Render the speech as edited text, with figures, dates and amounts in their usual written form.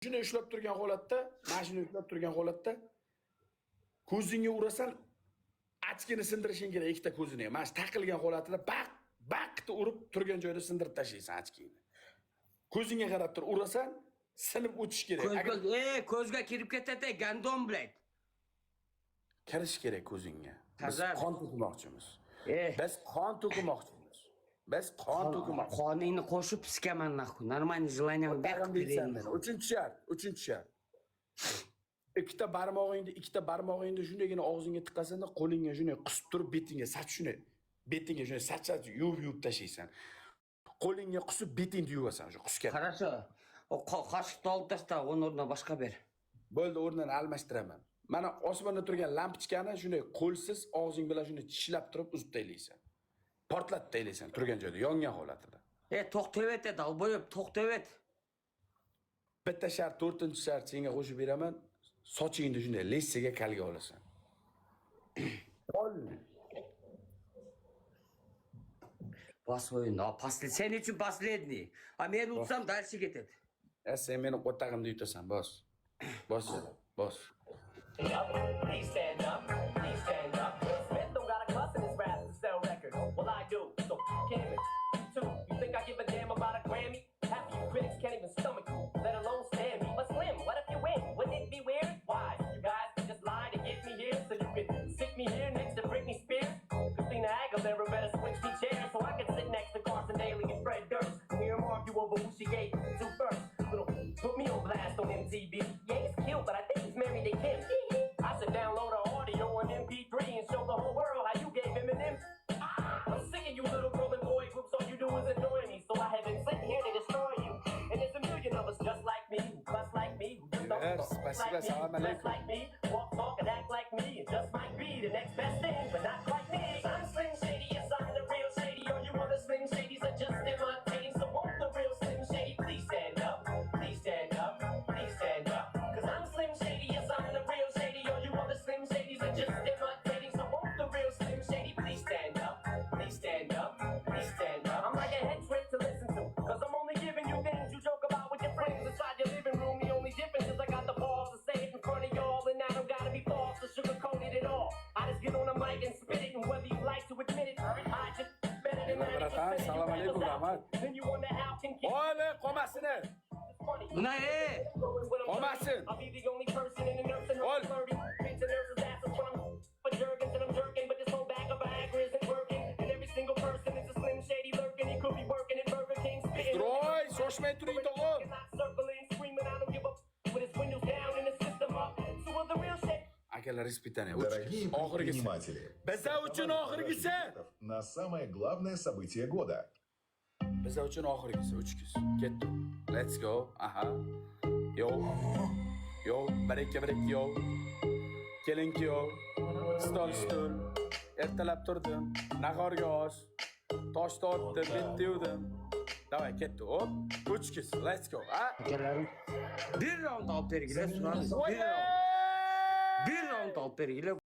Shuni ushlab turgan holatda, mashina ushlab turgan holatda ko'zingga urasan, achkini sindirishing kerak ikkita ko'zini. Mana shu taqilgan holatida baqni urib turgan joyda sindirib tashlaysan achkingni. Ko'zingga qarab turib urasan, sinib o'tish kerak. Ko'zga kirib ketadi, gandon bilan. Kirish kerak ko'zingga. Biz Tazar. qon to'kmoqchimiz. Biz qon to'kmoqchimiz. Biz qon to'kmoqchimiz. Qoningni qo'shib piskaman nahku. Нормально желание bermaysan meni. Uchinchi shart. Ikkita barmog'ingni shundaygina og'zingga tiqasanda, qo'lingga shunday qisib turib betingga sachratib yuvib tashlaysan. Qo'lingga qisib betingni yuvasan, shu qisgan. Хорошо. O qoshiqni olib tashla, uni o'rniga boshqa ber. Bo'ldi, o'rnini almashtiraman. Mana osmonda turgan lampochkani shunday qo'lsiz og'zing bilan shunday tishlab turib uzib taylaysan. Portlatib taylaysan turgan joyda, yongan holatida. To'xtab et, dalboyib, to'xtab et. Bitta shart, 4-shart senga qo'shib beraman. Sochingni shunday lessiga kalga olasan. Bas o'yinni, sen uchun последний. A men utsam dальше ketadi. Sen meni qo'tag'imda yutasan, bos. Bos. Please stand up, please stand up. Smith don't got a cuss in his rap to sell records. Well, I do, so can it. Too. You think I give a damn about a Grammy? Half of you critics can't even stomach you, let alone stand me. But Slim, what if you win? Wouldn't it be weird? Why? You guys just lie to get me here so you can stick me here next to Britney Spears? Christina Aguilera better switch me chairs so I can sit next to Carson Daly and Fred Durst and hear them argue over who she gave to first. Put me on blast on MTV. Yeah, he's cute, but I think he's married to Kim. I should download her audio on MP3 and show the whole world how you gave him an M. I'm sick of you little girl and boy groups, all you do is annoy me. So I have been sitting here to destroy you. And there's a million of us just like me, who cuss like me, who just don't dress like me, walk, talk, and act like me. It just might be the next best thing, but not quite me. I'm Slim Shady, yes, I'm the real Shady. All you other Slim Shadys are just imitating. So won't the real Slim Shady please stand up? Please stand up, please stand up. Cause I'm Slim Shady, yes, I'm the real Shady. All you other Slim Shadys are just imitating. So won't the real Slim Shady please stand up? Please stand up, please stand up. I'm like a head trick to listen to, cause I'm only giving you things you joke about with your friends inside your living room. The only difference is I got the balls to say it in front of y'all, and I don't gotta be false or sugarcoated at all. I just get on the mic and spit it, and whether you like to admit it, I just better than that. Assalomu alaykum, Rahmat. Then you wonder how can Oyle, qo'masini. Buna Qo'masin. I'll be the only person in the nursing home flirting. Pinching nurses' asses when I'm for jerkins and I'm jerking, but this whole bag of Viagra isn't working. And every single person is a Slim Shady lurking. He could be working at Burger King, spitting. Roy, shoshmay turing tog'o. Not circling, screaming, I don't give up. With his windows down and his system up. So will the real shit. Akalar испытание. Дорогие предприниматели, Bizlar uchun oxirgisi. на самое главное событие года. Bizlar uchun oxirgisi 3 kuz. Ketdi. Let's go. Aha. Yo. 1-2 yo. Kelinki yo. Stol. Ertalab turdim. Nahorga osh. Tosh tortdim, bitta yuvdim. Davay ketdi. Hop. 3 kuz. Let's go. Ha? akalarim bir raund olib bergilar, bir raund olib bergilar.